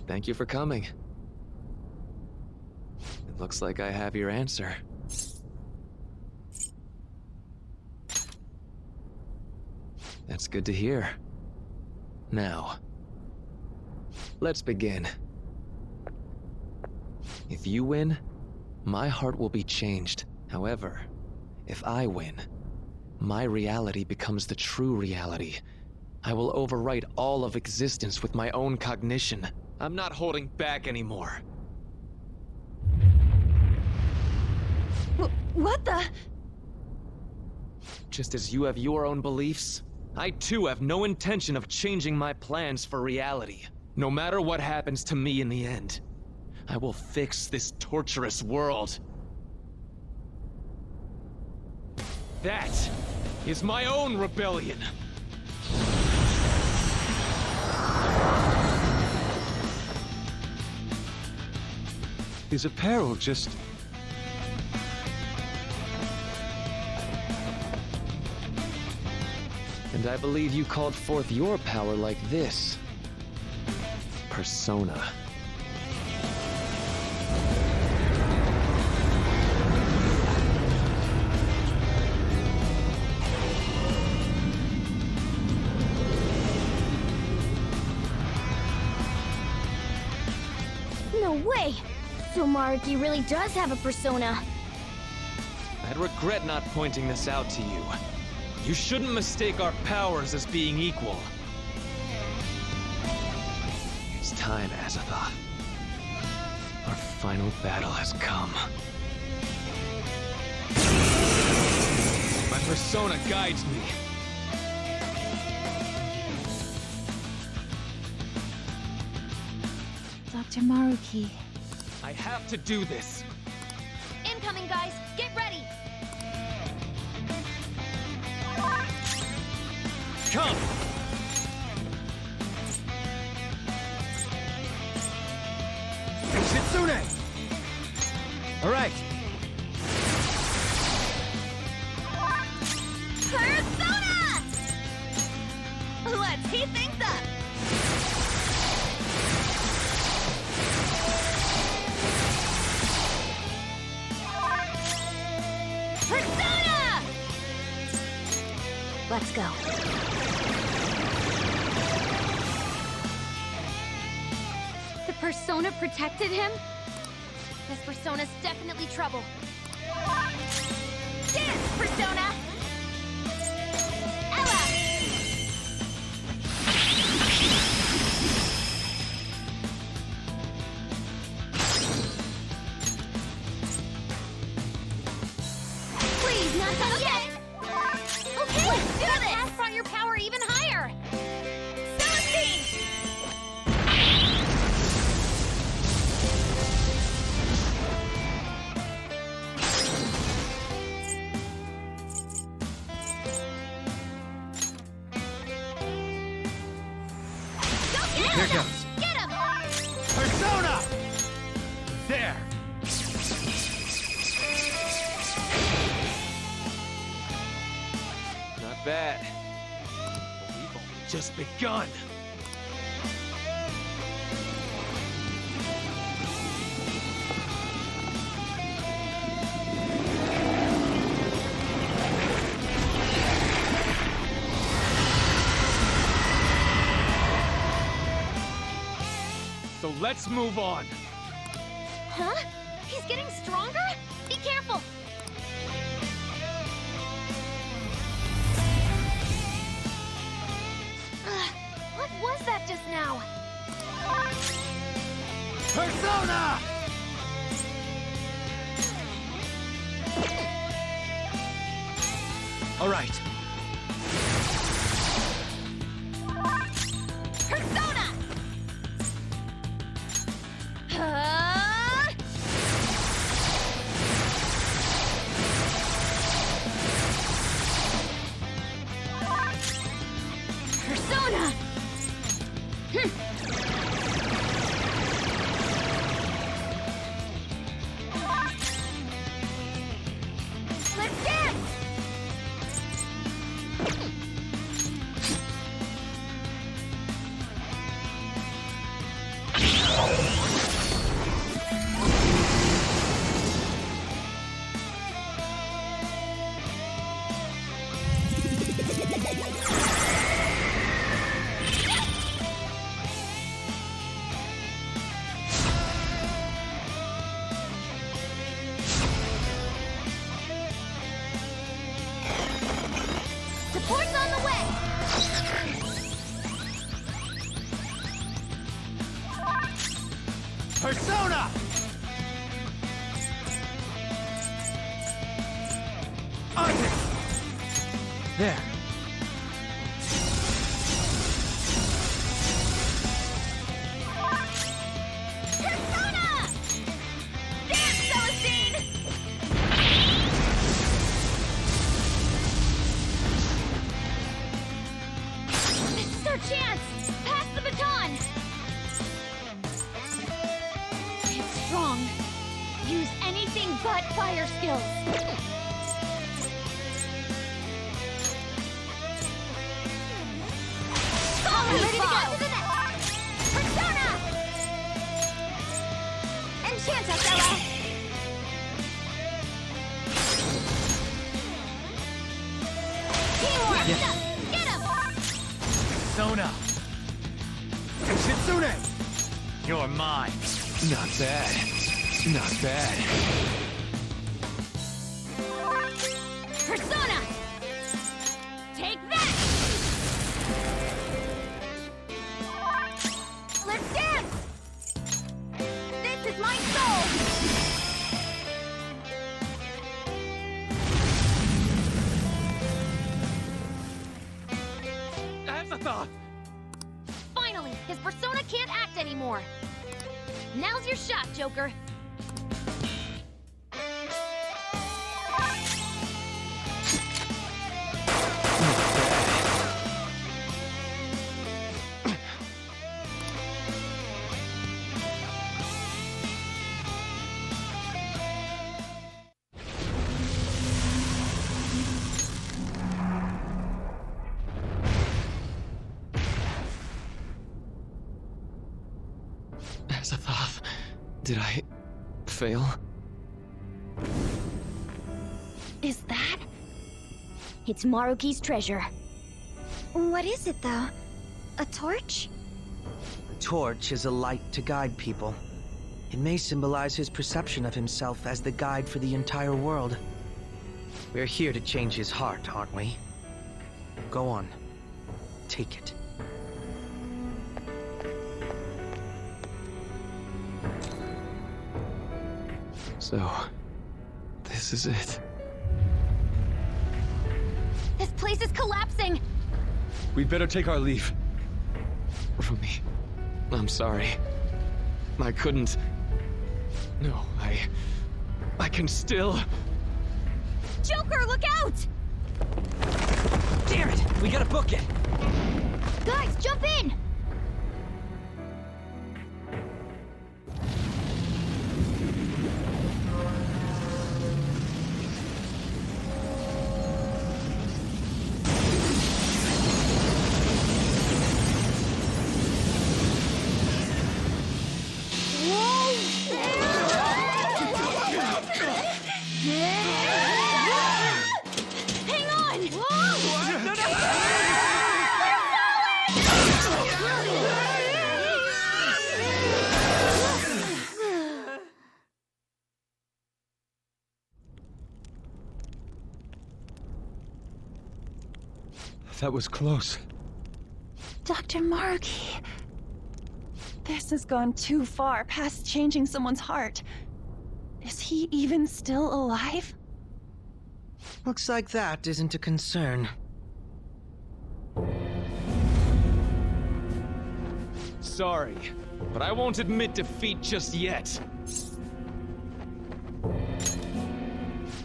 Thank you for coming. It looks like I have your answer. That's good to hear. Now, let's begin. If you win, my heart will be changed. However, if I win, my reality becomes the true reality. I will overwrite all of existence with my own cognition. I'm not holding back anymore. What the? Just as you have your own beliefs, I too have no intention of changing my plans for reality. No matter what happens to me in the end, I will fix this torturous world. That is my own rebellion. His apparel just... And I believe you called forth your power like this. Persona. No way! So Maruki really does have a persona. I'd regret not pointing this out to you. You shouldn't mistake our powers as being equal. It's time, Azathoth. Our final battle has come. My persona guides me. Dr. Maruki. I have to do this. Incoming, guys! Get ready! Come! Shitsune! Alright. Persona! Let's heat things up! Persona! Let's go. The persona protected him? This persona's definitely trouble. Dance, persona! Ella! Please, not done yet! Okay, let's do this! Ask for your power even higher! Celestine! Here goes. Get him! Persona! There! Not bad. But we've only just begun. So let's move on. Huh? He's getting stronger? Be careful! What was that just now? Persona! All right. Persona! Persona! Let's dance! Persona! There. Persona! Dance, Celestine! This is our chance! Pass the baton! It's strong. Use anything but fire skills. Ready to go! Persona! Enchanta, Stella! Teamwork! Yeah. Get him! Persona! Shitsune! You're mine. Not bad. Not bad. Persona! Take that! Let's dance! This is my soul! That's a thought! Finally, his persona can't act anymore. Now's your shot, Joker. Azathoth, did I fail? Is that? It's Maruki's treasure. What is it, though? A torch? The torch is a light to guide people. It may symbolize his perception of himself as the guide for the entire world. We're here to change his heart, aren't we? Go on. Take it. So, this is it. This place is collapsing! We'd better take our leave. Rumi, I'm sorry. I couldn't... No, I can still... Joker, look out! Damn it! We gotta book it! Guys, jump in! Hang on! That was close. Dr. Maruki. This has gone too far past changing someone's heart. Is he even still alive? Looks like that isn't a concern. Sorry, but I won't admit defeat just yet.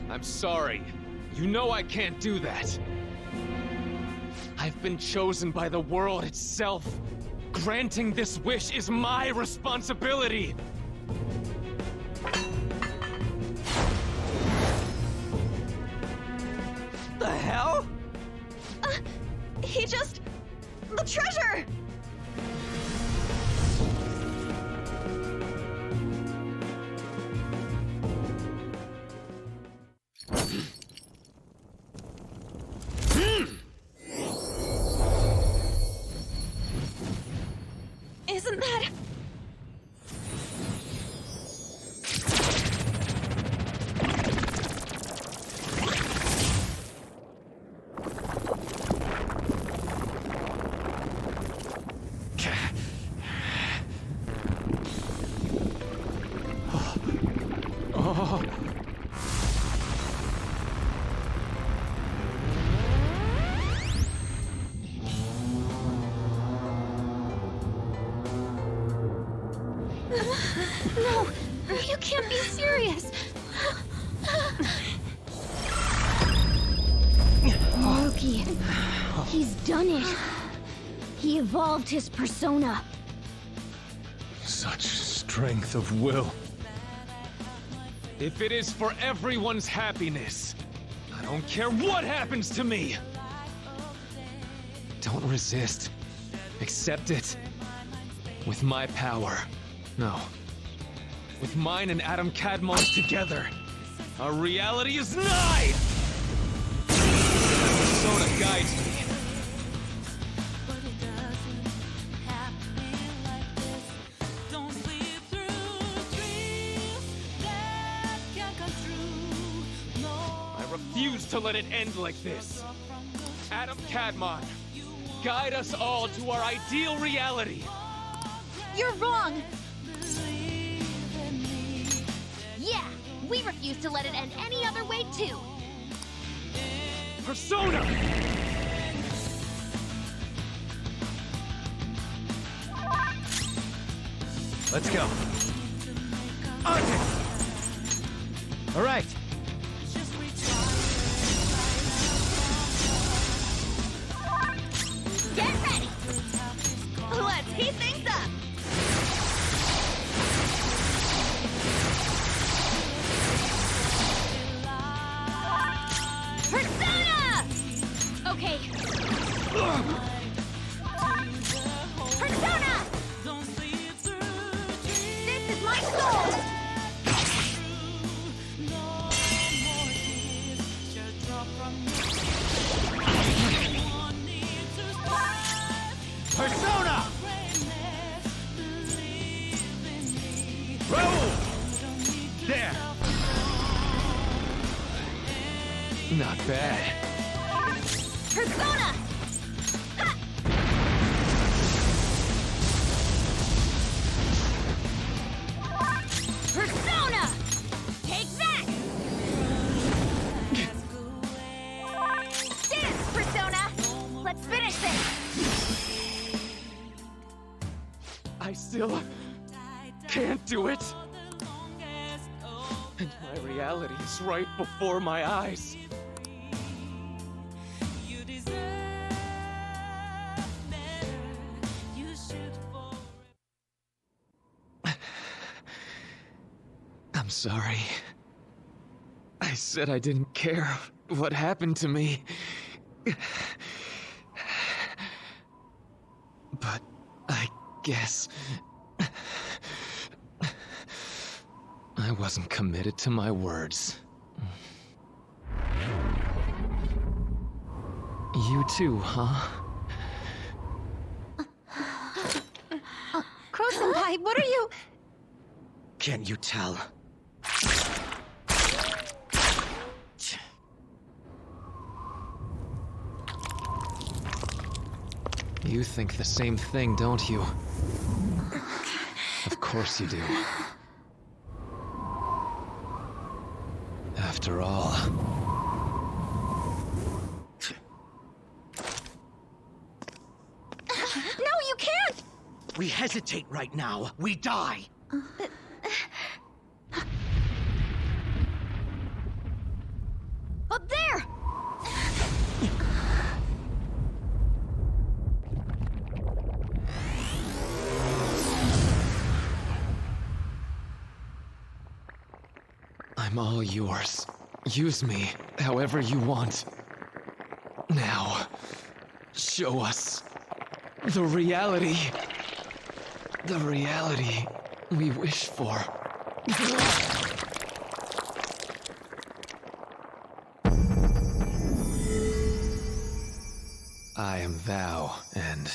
I'm sorry. You know I can't do that. I've been chosen by the world itself. Granting this wish is my responsibility. The hell? He just... the treasure! Isn't that... No, you can't be serious. Maruki, he's done it. He evolved his persona. Such strength of will. If it is for everyone's happiness, I don't care what happens to me! Don't resist. Accept it. With my power. No. With mine and Adam Cadmon's together, our reality is nigh! Persona guides me. I refuse to let it end like this. Adam Cadmon, guide us all to our ideal reality. You're wrong! Yeah, we refuse to let it end any other way, too. Persona! Let's go. All right. Get ready! Let's heat things up! Persona! Okay. Persona! This is my soul! Persona! Roll! There! Not bad. Persona! Ha! Persona! Take that! Dance, Persona! Let's finish this! I still can't do it. And my reality is right before my eyes. I'm sorry. I said I didn't care what happened to me. But I guess I wasn't committed to my words. You too, huh? Crow-senpai, what are you... Can you tell? You think the same thing, don't you? Of course you do. After all... No, you can't! We hesitate right now, we die! Up there! I'm all yours. Use me however you want. Now, show us the reality. The reality we wish for. I am thou, and...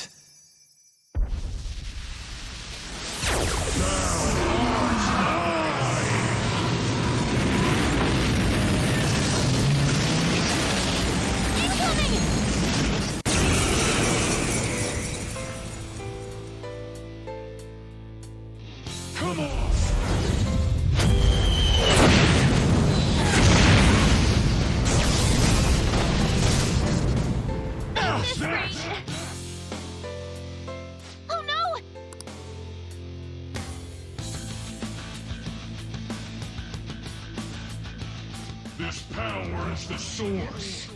Come on! This power is the source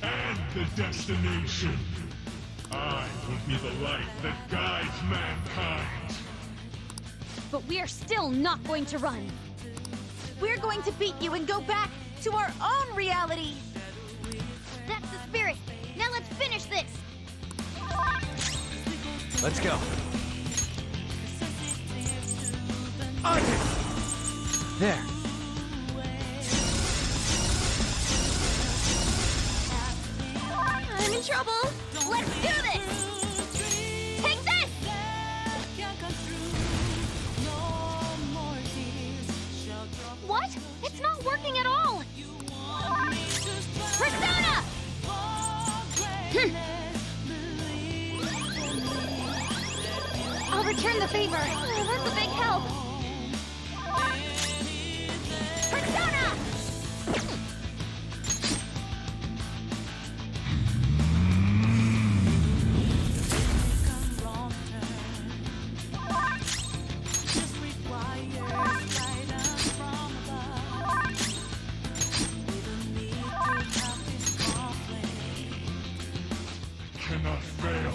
and the destination. I will be the light that guides mankind. But we're still not going to run. We're going to beat you and go back to our own reality. That's the spirit. Now let's finish this. Let's go. There. I'm in trouble. Let's do this. Take this. What? It's not working at all. Persona! I'll return the favor. That's a big help. Persona! Cannot fail.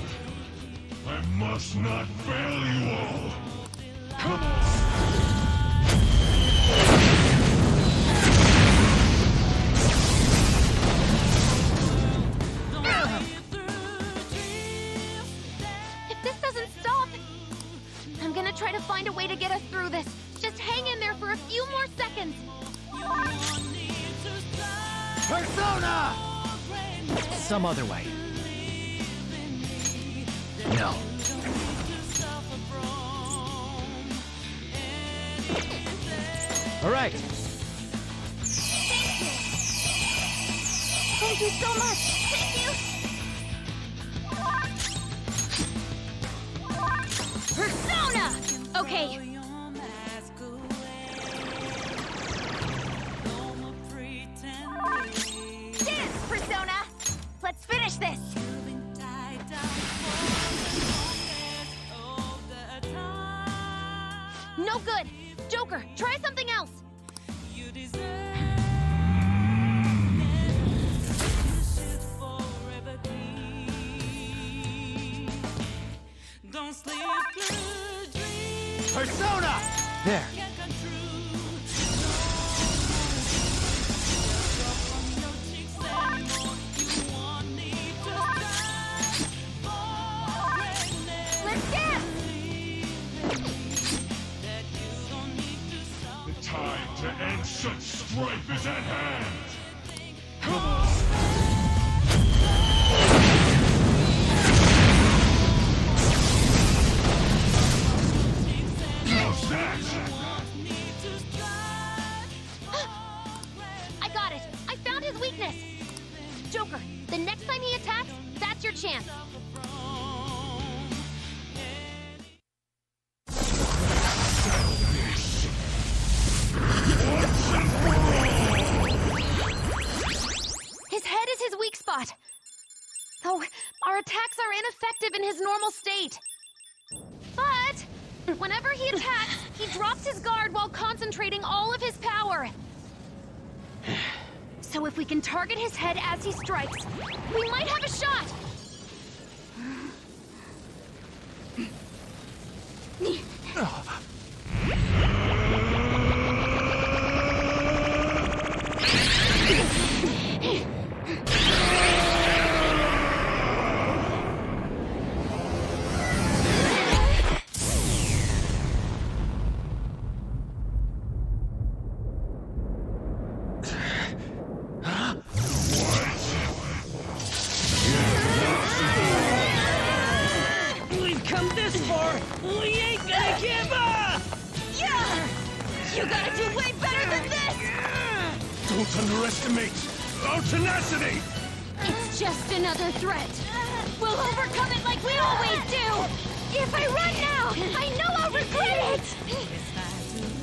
I must not fail you all. Come on! If this doesn't stop, I'm gonna try to find a way to get us through this. Just hang in there for a few more seconds. Persona! Some other way. No. All right. Thank you so much. Thank you. Persona! Okay. Dance, Persona! Let's finish this! No good! Joker, try something else! Persona! There. Let's dance! The time to end such strife is at hand. Come on! How's that? I got it! I found his weakness! Joker, the next time he attacks, that's your chance. His head is his weak spot. Though our attacks are ineffective in his normal state. But whenever he attacks, he drops his guard while concentrating all of his power. So if we can target his head as he strikes, we might have a shot! We've come this far. We ain't gonna give up. Yeah! You gotta do way better than this! Don't underestimate our tenacity! It's just another threat. We'll overcome it like we always do! If I run now, I know I'll regret it!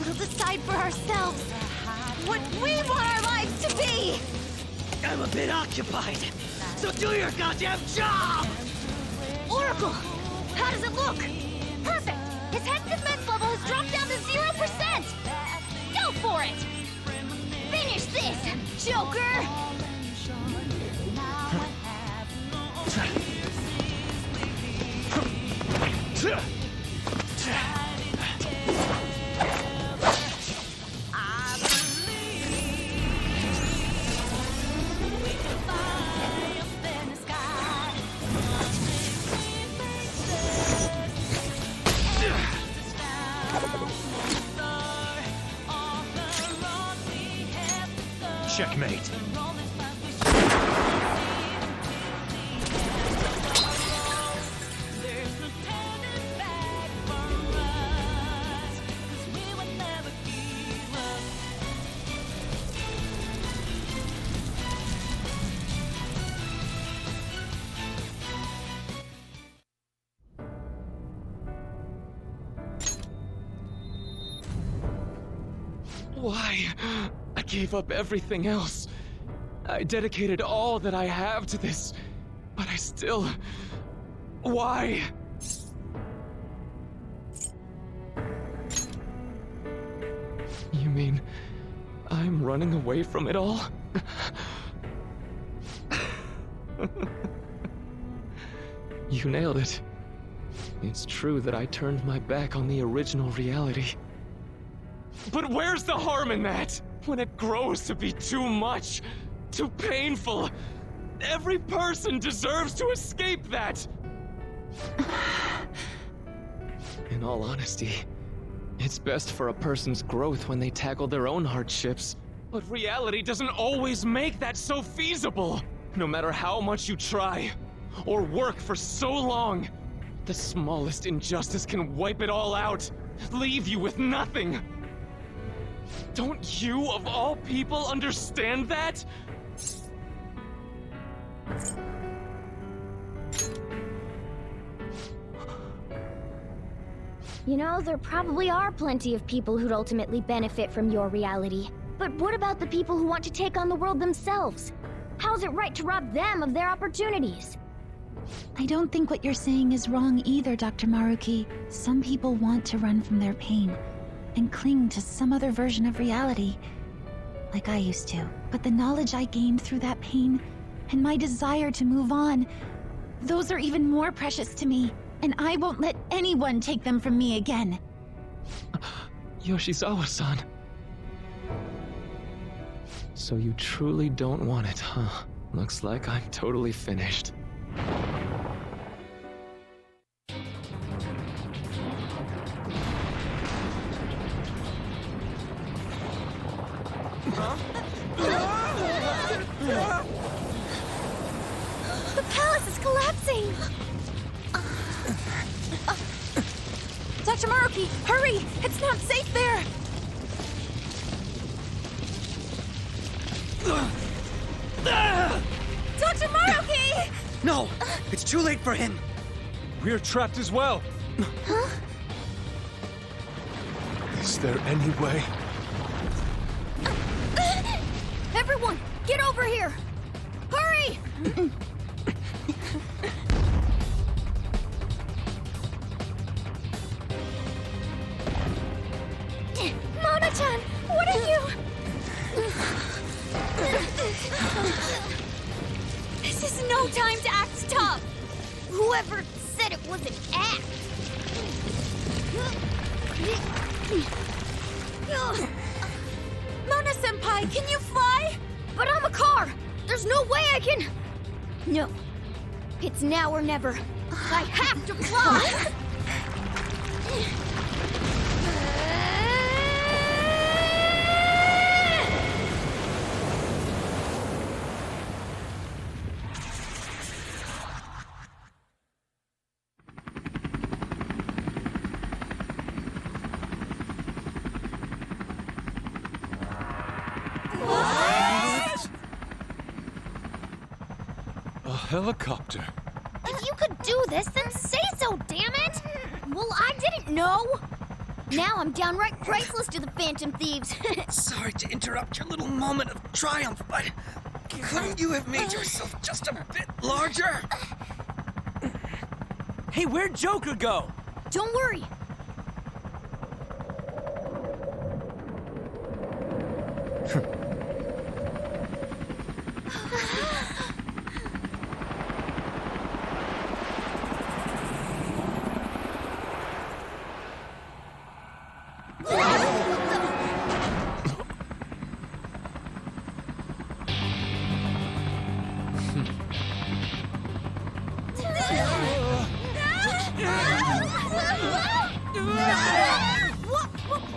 We'll decide for ourselves what we want our lives to be! I'm a bit occupied, so do your goddamn job! Oracle, how does it look? Perfect! His head defense level has dropped down to 0%! Go for it! Finish this! Joker! Checkmate. Why? I gave up everything else. I dedicated all that I have to this, but I still... Why? You mean I'm running away from it all? You nailed it. It's true that I turned my back on the original reality. But where's the harm in that? When it grows to be too much, too painful. Every person deserves to escape that. In all honesty, it's best for a person's growth when they tackle their own hardships. But reality doesn't always make that so feasible. No matter how much you try, or work for so long, the smallest injustice can wipe it all out, leave you with nothing. Don't you, of all people, understand that? You know, there probably are plenty of people who'd ultimately benefit from your reality. But what about the people who want to take on the world themselves? How's it right to rob them of their opportunities? I don't think what you're saying is wrong either, Dr. Maruki. Some people want to run from their pain and cling to some other version of reality, like I used to. But the knowledge I gained through that pain and my desire to move on, those are even more precious to me, and I won't let anyone take them from me again. Yoshizawa-san. So you truly don't want it, huh? Looks like I'm totally finished. The palace is collapsing! Dr. Maruki, hurry! It's not safe there! Dr. Maruki! No! It's too late for him! We're trapped as well. Huh? Is there any way? Everyone, get over here! Hurry! Mona-chan, what are you? This is no time to act tough! Whoever said it was an act! Mona-senpai, can you fly? But I'm a car! There's no way I can... No. It's now or never. I have to fly! A helicopter. If you could do this, then say so, damn it! Well, I didn't know! Now I'm downright priceless to the Phantom Thieves. Sorry to interrupt your little moment of triumph, but couldn't you have made yourself just a bit larger? Hey, where'd Joker go? Don't worry.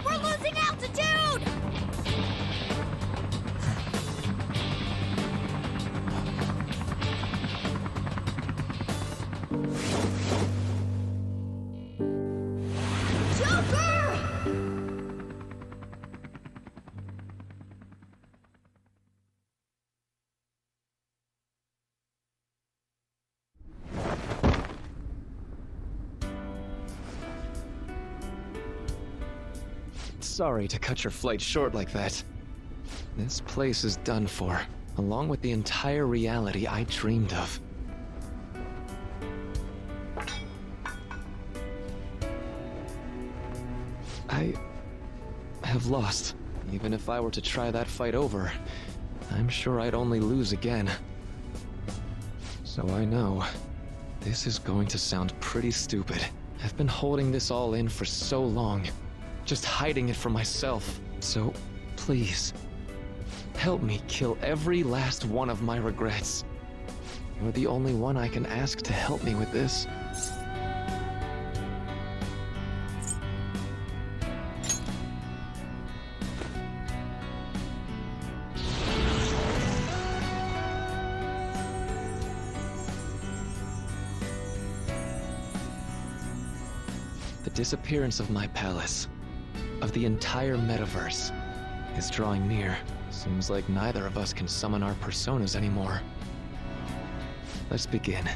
We're losing altitude! Sorry to cut your flight short like that. This place is done for, along with the entire reality I dreamed of. I have lost. Even if I were to try that fight over, I'm sure I'd only lose again. So I know, this is going to sound pretty stupid. I've been holding this all in for so long, just hiding it from myself. So, please, help me kill every last one of my regrets. You're the only one I can ask to help me with this. The disappearance of my palace, of the entire metaverse, is drawing near. Seems like neither of us can summon our personas anymore. Let's begin.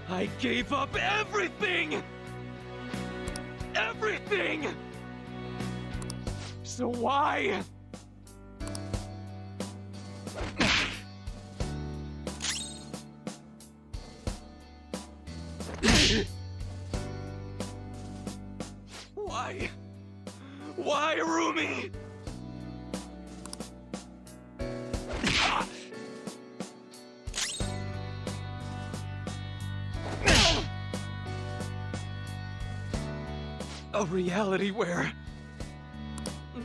I gave up everything! Everything! So why? Why? Why, Rumi? A reality where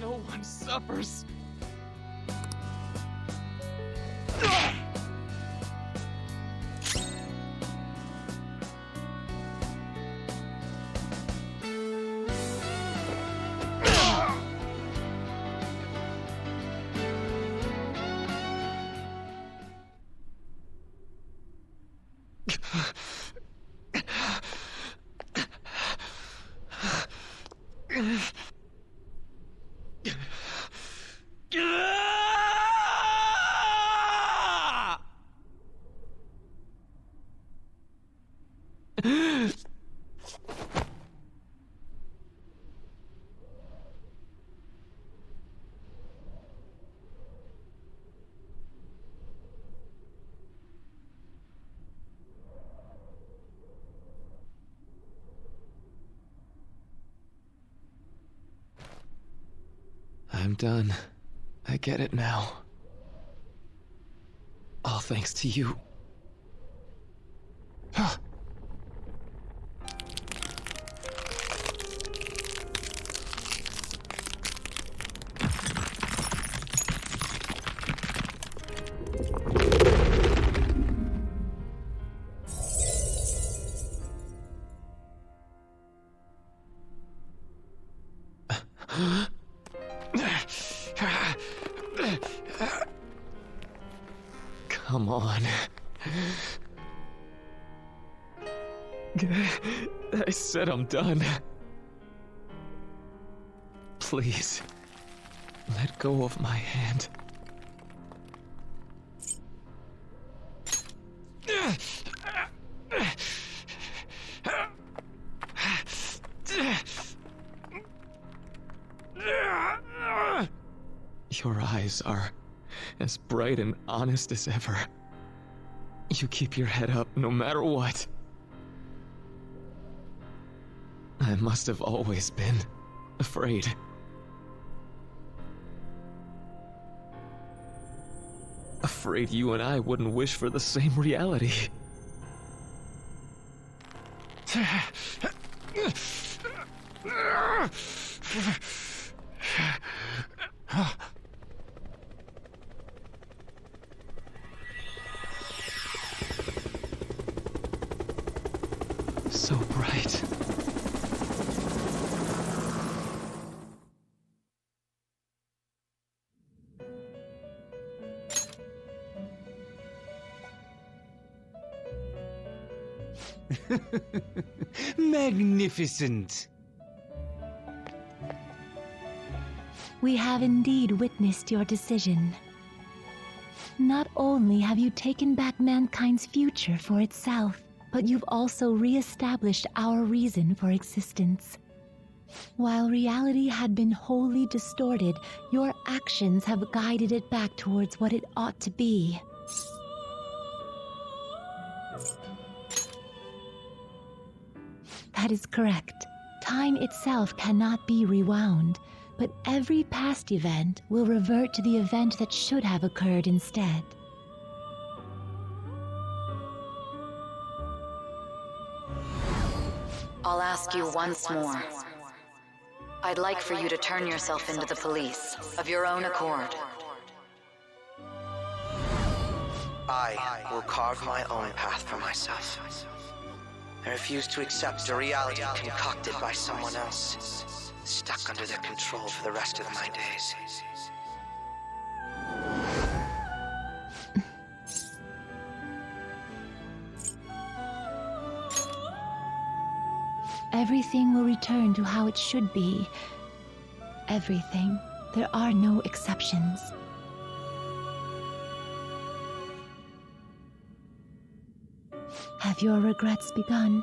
no one suffers. I'm done. I get it now. All thanks to you. Come on. I said I'm done. Please, let go of my hand. Your eyes are as bright and honest as ever. You keep your head up no matter what. I must have always been afraid. Afraid you and I wouldn't wish for the same reality. So bright. Magnificent! We have indeed witnessed your decision. Not only have you taken back mankind's future for itself, but you've also re-established our reason for existence. While reality had been wholly distorted, your actions have guided it back towards what it ought to be. That is correct. Time itself cannot be rewound, but every past event will revert to the event that should have occurred instead. I'll ask you once more. I'd like for you to turn yourself into the police, of your own accord. I will carve my own path for myself. I refuse to accept a reality concocted by someone else, stuck under their control for the rest of my days. Everything will return to how it should be. Everything. There are no exceptions. Have your regrets begun?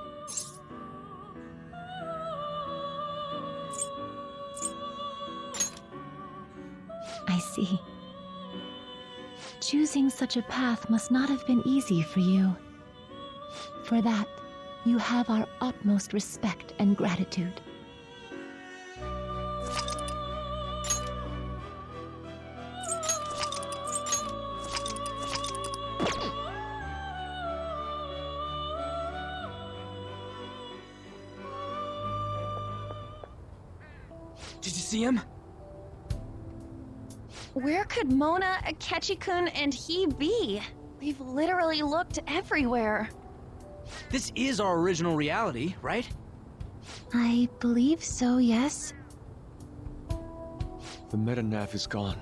I see. Choosing such a path must not have been easy for you. For that, you have our utmost respect and gratitude. Did you see him? Where could Mona, Akechi-kun, and he be? We've literally looked everywhere. This is our original reality, right? I believe so, yes. The metanav is gone.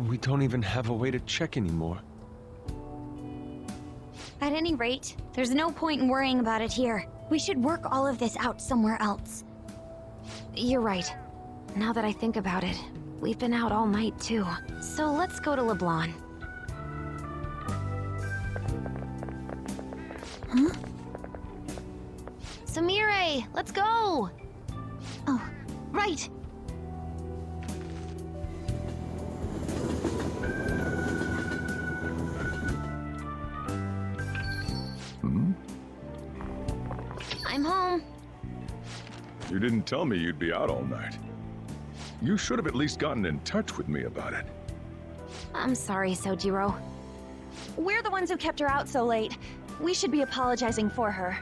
We don't even have a way to check anymore. At any rate, there's no point in worrying about it here. We should work all of this out somewhere else. You're right. Now that I think about it, we've been out all night too. So let's go to LeBlanc. Huh? Samire, let's go! Oh, Right! I'm home. You didn't tell me you'd be out all night. You should have at least gotten in touch with me about it. I'm sorry, Sojiro. We're the ones who kept her out so late. We should be apologizing for her.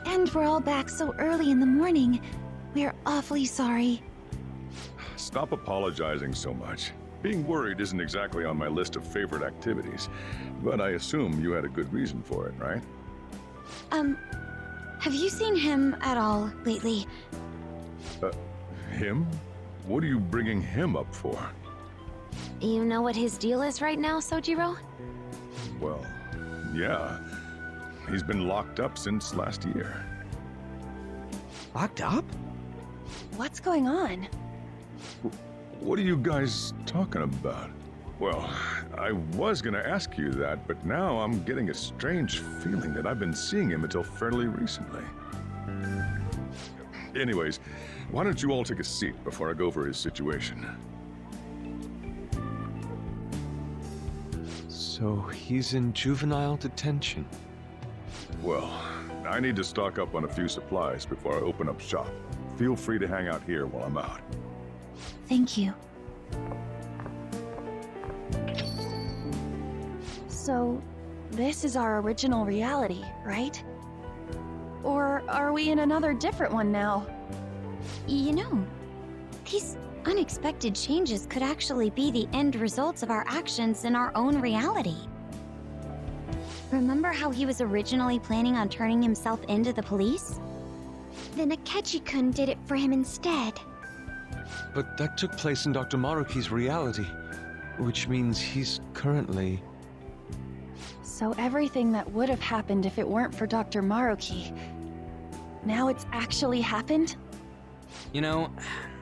and we're all back so early in the morning. We're awfully sorry. Stop apologizing so much. Being worried isn't exactly on my list of favorite activities, but I assume you had a good reason for it, right? Have you seen him at all lately? Him? What are you bringing him up for? You know what his deal is right now, Sojiro? Well, yeah. He's been locked up since last year. Locked up? What's going on? What are you guys talking about? Well, I was gonna ask you that, but now I'm getting a strange feeling that I've been seeing him until fairly recently. Anyways, why don't you all take a seat before I go over his situation? So he's in juvenile detention. Well, I need to stock up on a few supplies before I open up shop. Feel free to hang out here while I'm out. Thank you. So, this is our original reality, right? Or are we in another different one now? You know, these unexpected changes could actually be the end results of our actions in our own reality. Remember how he was originally planning on turning himself into the police? Then Akechi-kun did it for him instead. But that took place in Dr. Maruki's reality, which means he's currently... So everything that would have happened if it weren't for Dr. Maruki, now it's actually happened? You know,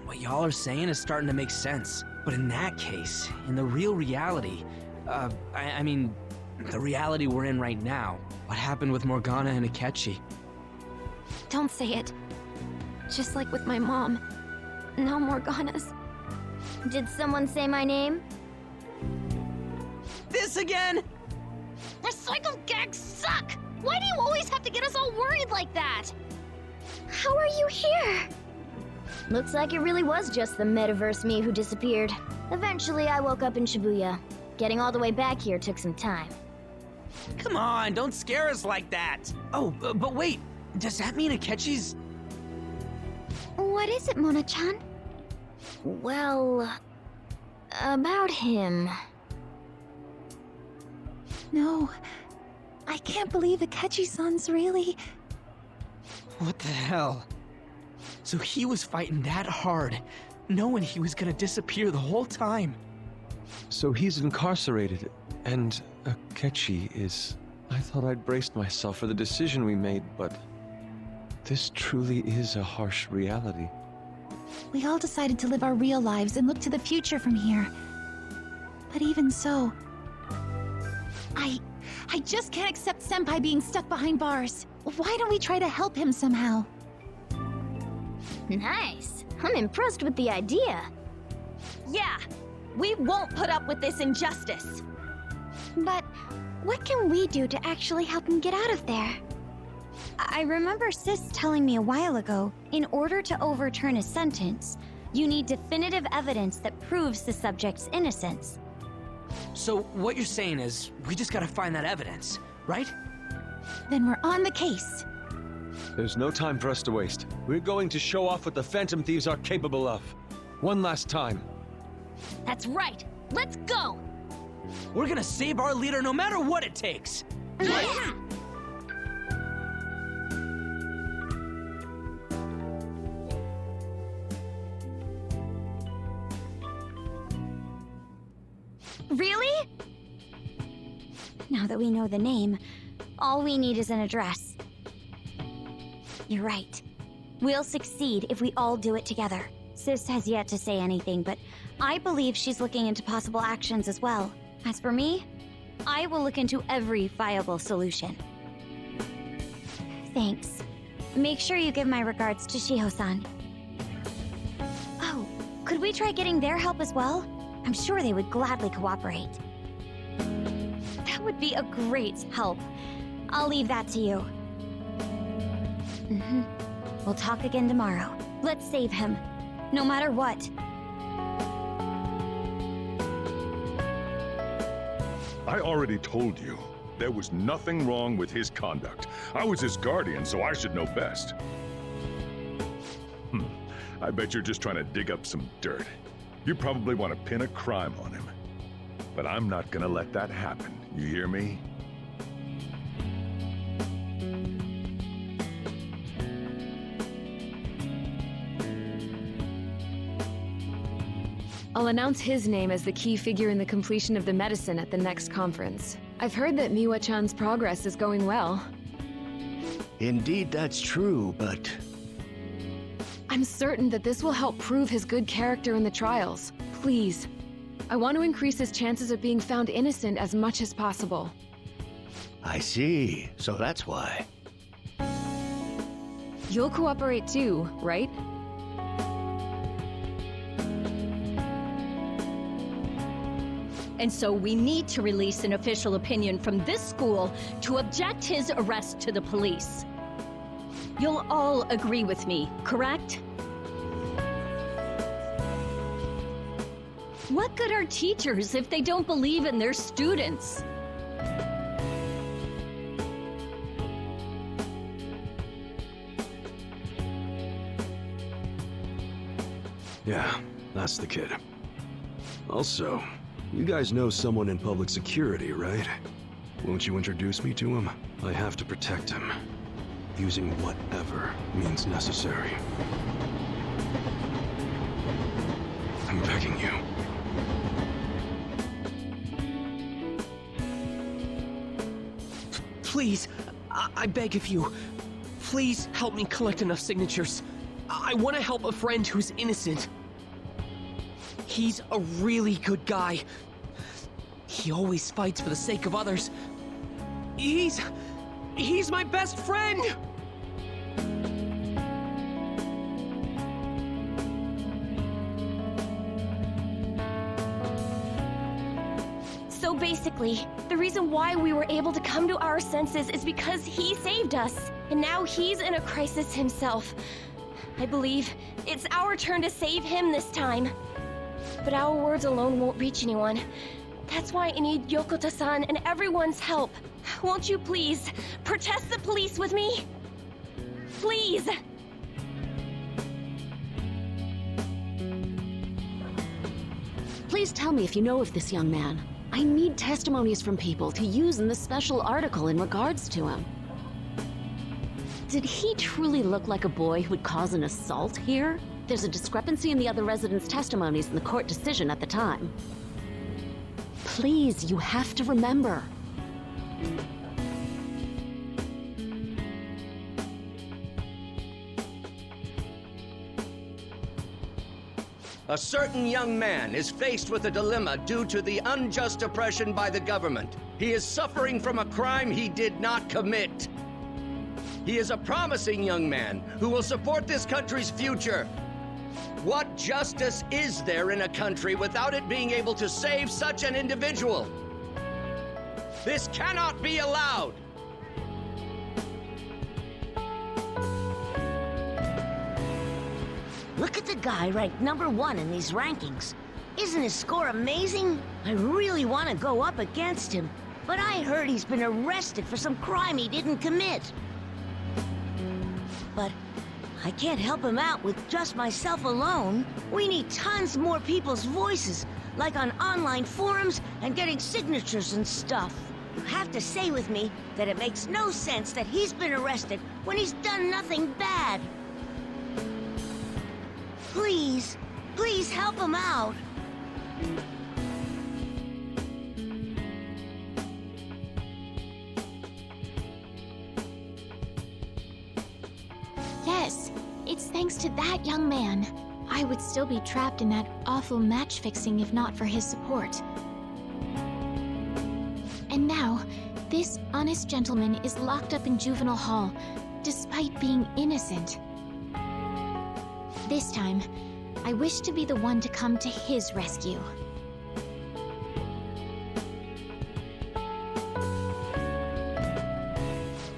what y'all are saying is starting to make sense. But in that case, in the real reality, I mean, the reality we're in right now, what happened with Morgana and Akechi? Don't say it. Just like with my mom. Now Morgana's. Did someone say my name? This again? Recycled gags suck! Why do you always have to get us all worried like that? How are you here? Looks like it really was just the metaverse me who disappeared. Eventually, I woke up in Shibuya. Getting all the way back here took some time. Come on, don't scare us like that. Oh, but wait, does that mean Akechi's... What is it, Mona-chan? Well, about him. No, I can't believe Akechi-san's really... What the hell? So he was fighting that hard, knowing he was gonna disappear the whole time. So he's incarcerated, and Akechi is... I thought I'd braced myself for the decision we made, but... This truly is a harsh reality. We all decided to live our real lives and look to the future from here. But even so... I just can't accept Senpai being stuck behind bars. Why don't we try to help him somehow? Nice. I'm impressed with the idea. Yeah, we won't put up with this injustice. But what can we do to actually help him get out of there? I remember Sis telling me a while ago, in order to overturn a sentence, you need definitive evidence that proves the subject's innocence. So what you're saying is, we just gotta find that evidence, right? Then we're on the case. There's no time for us to waste. We're going to show off what the Phantom Thieves are capable of. One last time. That's right. Let's go! We're gonna save our leader no matter what it takes. Yeah! Really? Now that we know the name, all we need is an address. You're right. We'll succeed if we all do it together. Sis has yet to say anything, but I believe she's looking into possible actions as well. As for me, I will look into every viable solution. Thanks. Make sure you give my regards to Shiho-san. Oh, could we try getting their help as well? I'm sure they would gladly cooperate. That would be a great help. I'll leave that to you. We'll talk again tomorrow. Let's save him, no matter what. I already told you. There was nothing wrong with his conduct. I was his guardian, so I should know best. I bet you're just trying to dig up some dirt. You probably want to pin a crime on him. But I'm not gonna let that happen. You hear me? I'll announce his name as the key figure in the completion of the medicine at the next conference. I've heard that Miwa-chan's progress is going well. Indeed, that's true, but... I'm certain that this will help prove his good character in the trials. Please. I want to increase his chances of being found innocent as much as possible. I see. So that's why. You'll cooperate too, right? And so we need to release an official opinion from this school to object his arrest to the police. You'll all agree with me, correct? What good are teachers if they don't believe in their students? Yeah, that's the kid. Also, you guys know someone in public security, right? Won't you introduce me to him? I have to protect him, using whatever means necessary. I'm begging you. Please, I beg of you, please help me collect enough signatures. I want to help a friend who's innocent. He's a really good guy. He always fights for the sake of others. He's my best friend! So basically, the reason why we were able to come to our senses is because he saved us. And now he's in a crisis himself. I believe it's our turn to save him this time. But our words alone won't reach anyone. That's why I need Yokota-san and everyone's help. Won't you please protest the police with me? Please! Please tell me if you know of this young man. I need testimonies from people to use in the special article in regards to him. Did he truly look like a boy who would cause an assault here? There's a discrepancy in the other residents' testimonies in the court decision at the time. Please, you have to remember. A certain young man is faced with a dilemma due to the unjust oppression by the government. He is suffering from a crime he did not commit. He is a promising young man who will support this country's future. What justice is there in a country without it being able to save such an individual? This cannot be allowed! Look at the guy ranked #1 in these rankings. Isn't his score amazing? I really want to go up against him, but I heard he's been arrested for some crime he didn't commit. But I can't help him out with just myself alone. We need tons more people's voices, like on online forums and getting signatures and stuff. You have to say with me that it makes no sense that he's been arrested when he's done nothing bad. Please, please help him out. Yes, it's thanks to that young man. I would still be trapped in that awful match fixing if not for his support. And now, this honest gentleman is locked up in juvenile hall, despite being innocent. This time, I wish to be the one to come to his rescue.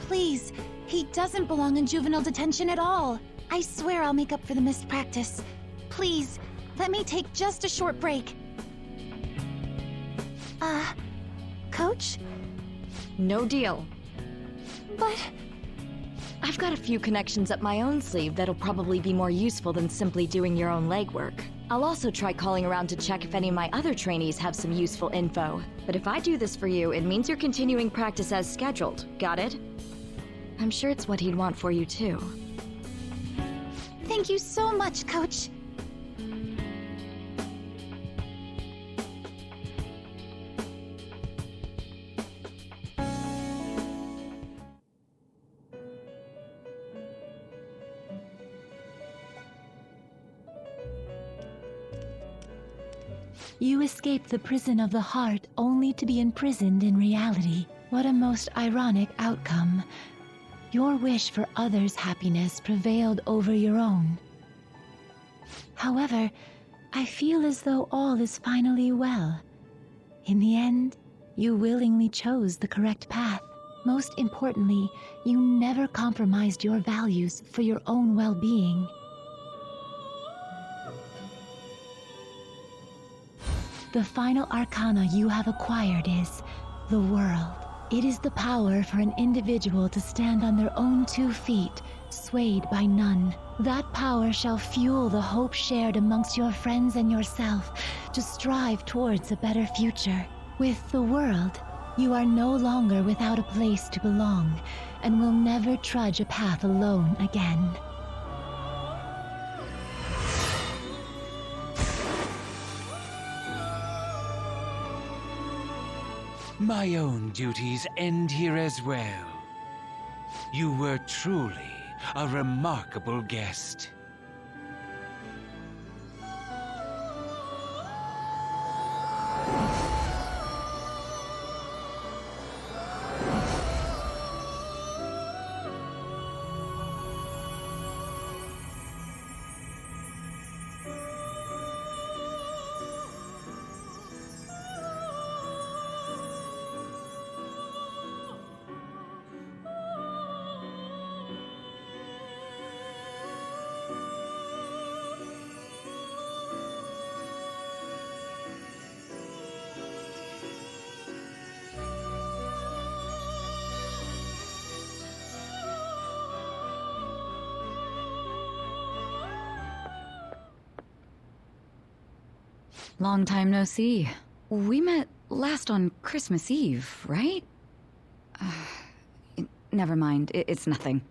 Please, he doesn't belong in juvenile detention at all. I swear I'll make up for the missed practice. Please, let me take just a short break. Coach? No deal. But... I've got a few connections up my own sleeve that'll probably be more useful than simply doing your own legwork. I'll also try calling around to check if any of my other trainees have some useful info. But if I do this for you, it means you're continuing practice as scheduled. Got it? I'm sure it's what he'd want for you too. Thank you so much, Coach. You escape the prison of the heart only to be imprisoned in reality. What a most ironic outcome. Your wish for others' happiness prevailed over your own. However, I feel as though all is finally well. In the end, you willingly chose the correct path. Most importantly, you never compromised your values for your own well-being. The final arcana you have acquired is the world. It is the power for an individual to stand on their own 2 feet, swayed by none. That power shall fuel the hope shared amongst your friends and yourself to strive towards a better future. With the world, you are no longer without a place to belong, and will never trudge a path alone again. My own duties end here as well. You were truly a remarkable guest. Long time no see. We met last on Christmas Eve, right? Never mind, it's nothing.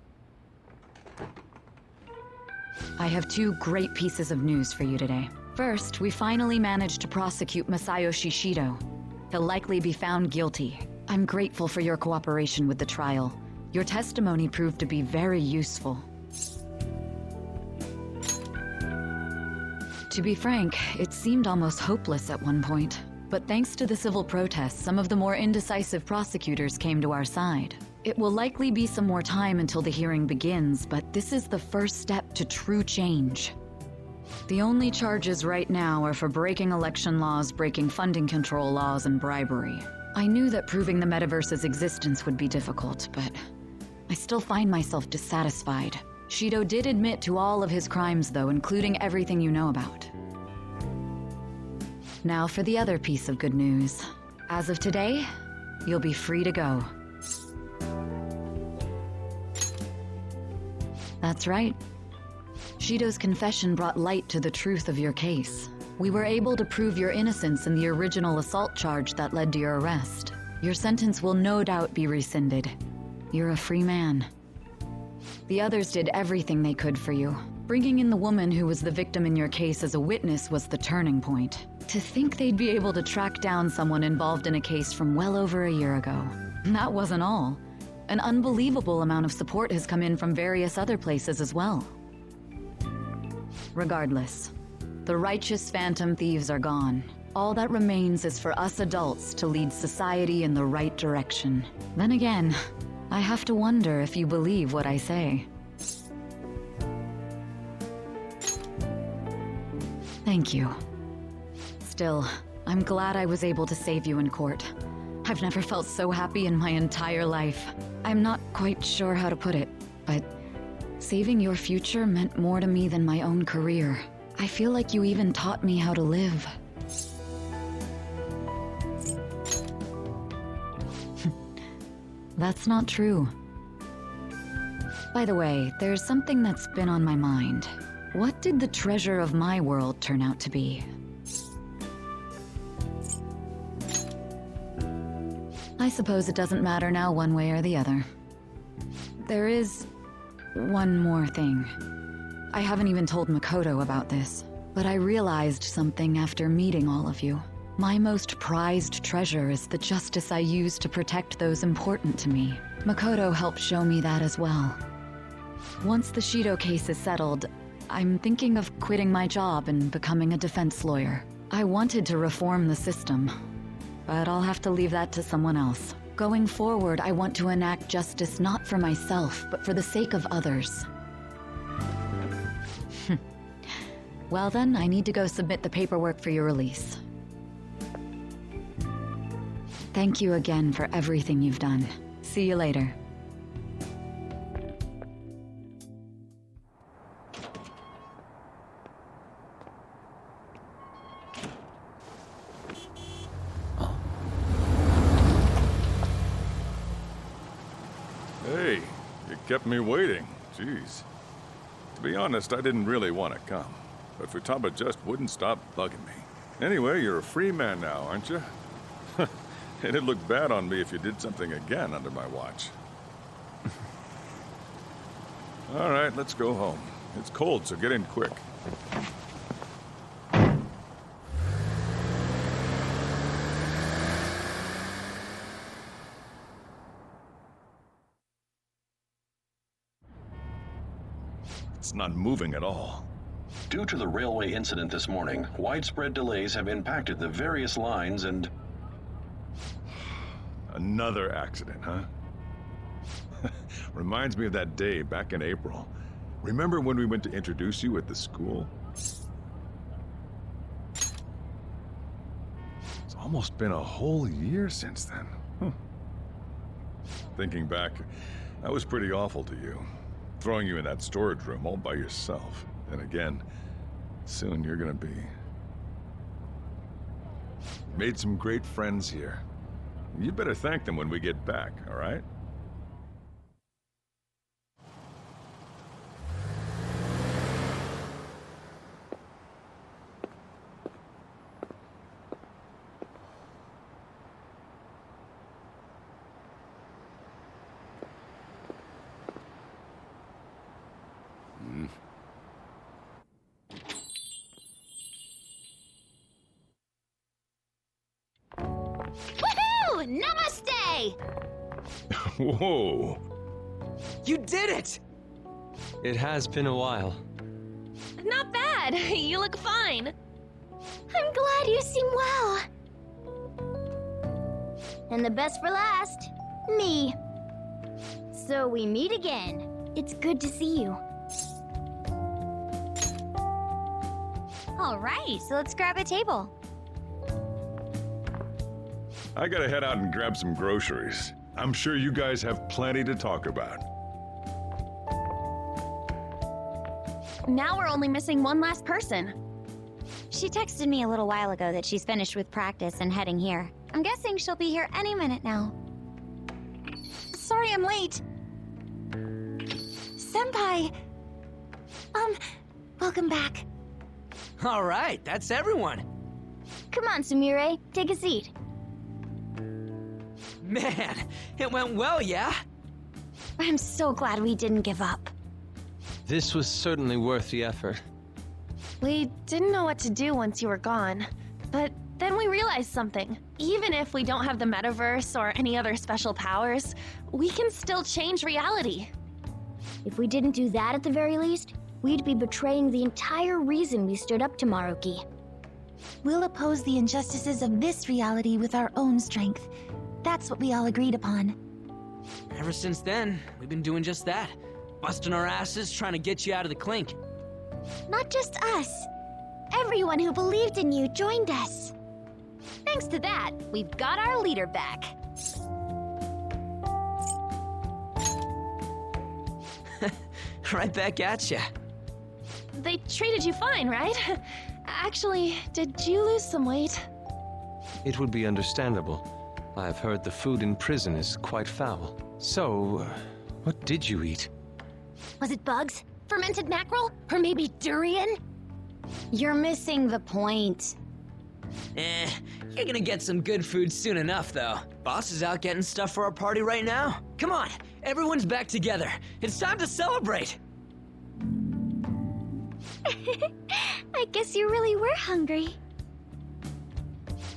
I have 2 great pieces of news for you today. First, we finally managed to prosecute Masayoshi Shido. He'll likely be found guilty. I'm grateful for your cooperation with the trial. Your testimony proved to be very useful. To be frank, it seemed almost hopeless at one point. But thanks to the civil protests, some of the more indecisive prosecutors came to our side. It will likely be some more time until the hearing begins, but this is the first step to true change. The only charges right now are for breaking election laws, breaking funding control laws, and bribery. I knew that proving the metaverse's existence would be difficult, but I still find myself dissatisfied. Shido did admit to all of his crimes, though, including everything you know about. Now for the other piece of good news. As of today, you'll be free to go. That's right. Shido's confession brought light to the truth of your case. We were able to prove your innocence in the original assault charge that led to your arrest. Your sentence will no doubt be rescinded. You're a free man. The others did everything they could for you. Bringing in the woman who was the victim in your case as a witness was the turning point. To think they'd be able to track down someone involved in a case from well over a year ago. That wasn't all. An unbelievable amount of support has come in from various other places as well. Regardless, the righteous phantom thieves are gone. All that remains is for us adults to lead society in the right direction. Then again, I have to wonder if you believe what I say. Thank you. Still, I'm glad I was able to save you in court. I've never felt so happy in my entire life. I'm not quite sure how to put it, but saving your future meant more to me than my own career. I feel like you even taught me how to live. That's not true. By the way, there's something that's been on my mind. What did the treasure of my world turn out to be? I suppose it doesn't matter now one way or the other. There is one more thing. I haven't even told Makoto about this, but I realized something after meeting all of you. My most prized treasure is the justice I use to protect those important to me. Makoto helped show me that as well. Once the Shido case is settled, I'm thinking of quitting my job and becoming a defense lawyer. I wanted to reform the system, but I'll have to leave that to someone else. Going forward, I want to enact justice not for myself, but for the sake of others. Well then, I need to go submit the paperwork for your release. Thank you again for everything you've done. See you later. You kept me waiting. Jeez. To be honest, I didn't really want to come. But Futaba just wouldn't stop bugging me. Anyway, you're a free man now, aren't you? It'd look bad on me if you did something again under my watch. All right, let's go home. It's cold, so get in quick. It's not moving at all. Due to the railway incident this morning, widespread delays have impacted the various lines and... Another accident, huh? Reminds me of that day back in April. Remember when we went to introduce you at the school? It's almost been a whole year since then. Thinking back, that was pretty awful to you. Throwing you in that storage room all by yourself. Then again, soon you're gonna be. Made some great friends here. You better thank them when we get back, all right? Woohoo! Namaste! Whoa! You did it! It has been a while. Not bad. You look fine. I'm glad you seem well. And the best for last, me. So we meet again. It's good to see you. All right, so let's grab a table. I gotta head out and grab some groceries. I'm sure you guys have plenty to talk about. Now we're only missing one last person. She texted me a little while ago that she's finished with practice and heading here. I'm guessing she'll be here any minute now. Sorry I'm late. Senpai! Welcome back. All right, that's everyone. Come on, Sumire, take a seat. Man, it went well, yeah? I'm so glad we didn't give up. This was certainly worth the effort. We didn't know what to do once you were gone, but then we realized something. Even if we don't have the metaverse or any other special powers, we can still change reality. If we didn't do that at the very least, we'd be betraying the entire reason we stood up to Maruki. We'll oppose the injustices of this reality with our own strength. That's what we all agreed upon. Ever since then, we've been doing just that. Busting our asses trying to get you out of the clink. Not just us. Everyone who believed in you joined us. Thanks to that, we've got our leader back. Right back at ya. They treated you fine, right? Actually, did you lose some weight? It would be understandable. I've heard the food in prison is quite foul. So, what did you eat? Was it bugs? Fermented mackerel? Or maybe durian? You're missing the point. You're gonna get some good food soon enough, though. Boss is out getting stuff for our party right now. Come on, everyone's back together. It's time to celebrate. I guess you really were hungry.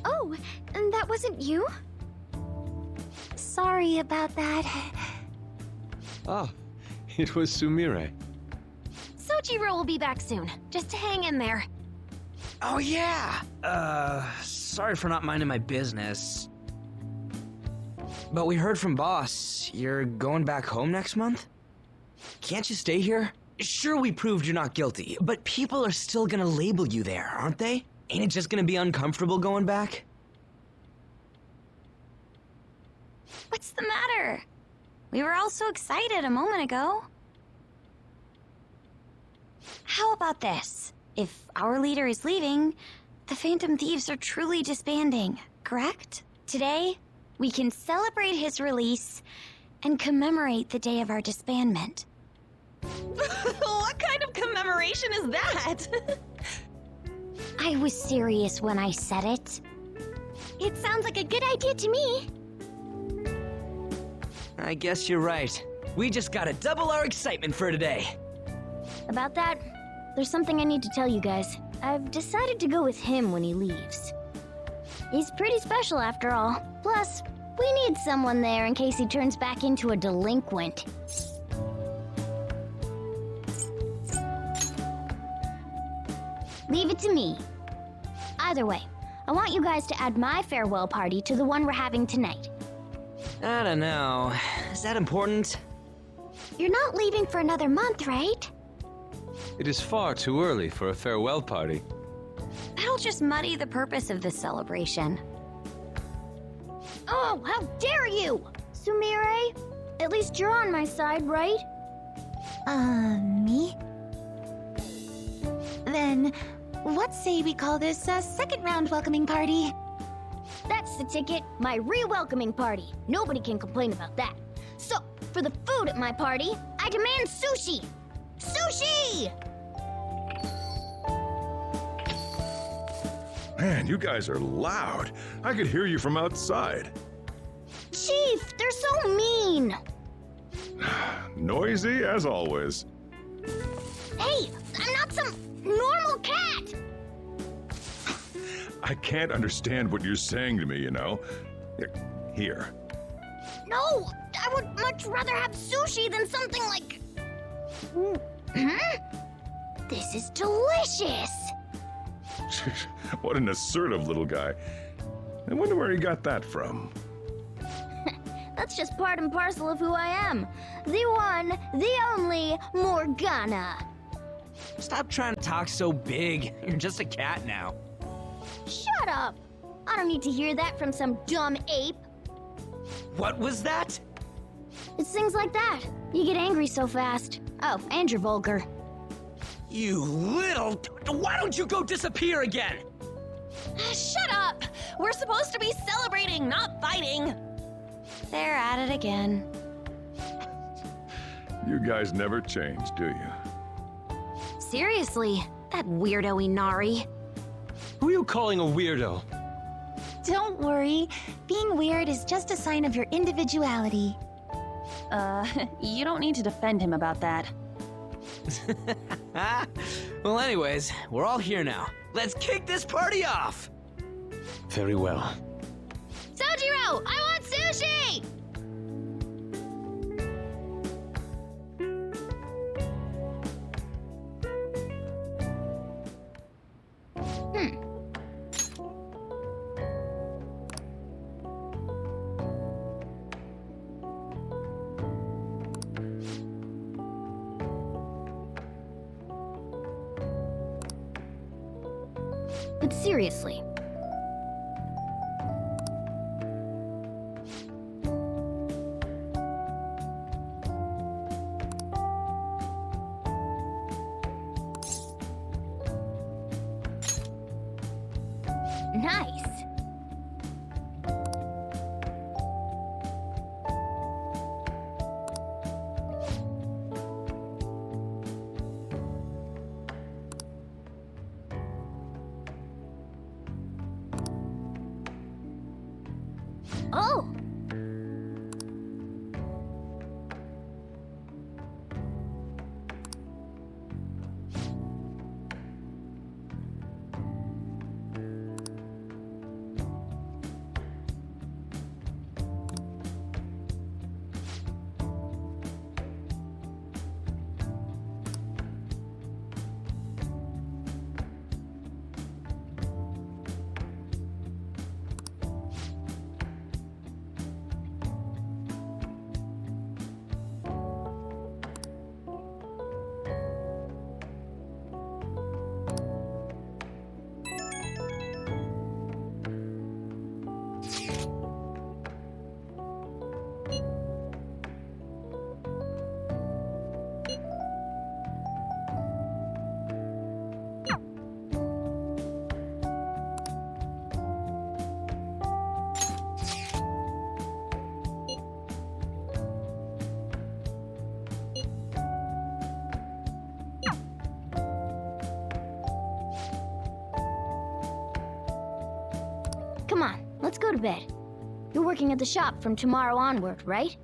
Oh, and that wasn't you? Sorry about that. Ah, it was Sumire. Sojiro will be back soon. Just hang in there. Oh yeah! Sorry for not minding my business. But we heard from Boss, you're going back home next month? Can't you stay here? Sure, we proved you're not guilty, but people are still gonna label you there, aren't they? Ain't it just gonna be uncomfortable going back? What's the matter? We were all so excited a moment ago. How about this? If our leader is leaving, the Phantom Thieves are truly disbanding, correct? Today, we can celebrate his release and commemorate the day of our disbandment. What kind of commemoration is that? I was serious when I said it. It sounds like a good idea to me. I guess you're right. We just gotta double our excitement for today. About that, there's something I need to tell you guys. I've decided to go with him when he leaves. He's pretty special after all. Plus, we need someone there in case he turns back into a delinquent. Leave it to me. Either way, I want you guys to add my farewell party to the one we're having tonight. I don't know. Is that important? You're not leaving for another month, right? It is far too early for a farewell party. That'll just muddy the purpose of this celebration. Oh, how dare you! Sumire, at least you're on my side, right? Me? Then, what say we call this a second round welcoming party? That's the ticket, my re-welcoming party. Nobody can complain about that. So, for the food at my party, I demand sushi! Sushi! Man, you guys are loud. I could hear you from outside. Chief, they're so mean! Noisy as always. Hey, I'm not some normal cat! I can't understand what you're saying to me, you know. Here. No, I would much rather have sushi than something like... This is delicious! What an assertive little guy. I wonder where he got that from. That's just part and parcel of who I am. The one, the only, Morgana. Stop trying to talk so big. You're just a cat now. Shut up! I don't need to hear that from some dumb ape. What was that? It's things like that. You get angry so fast. Oh, and you're vulgar. You little... Why don't you go disappear again? Shut up! We're supposed to be celebrating, not fighting. They're at it again. You guys never change, do you? Seriously, that weirdo Inari. Who are you calling a weirdo? Don't worry. Being weird is just a sign of your individuality. You don't need to defend him about that. Well, anyways, we're all here now. Let's kick this party off! Very well. Sojiro, I want sushi! But seriously. Nice. Oh! Come on, let's go to bed. You're working at the shop from tomorrow onward, right?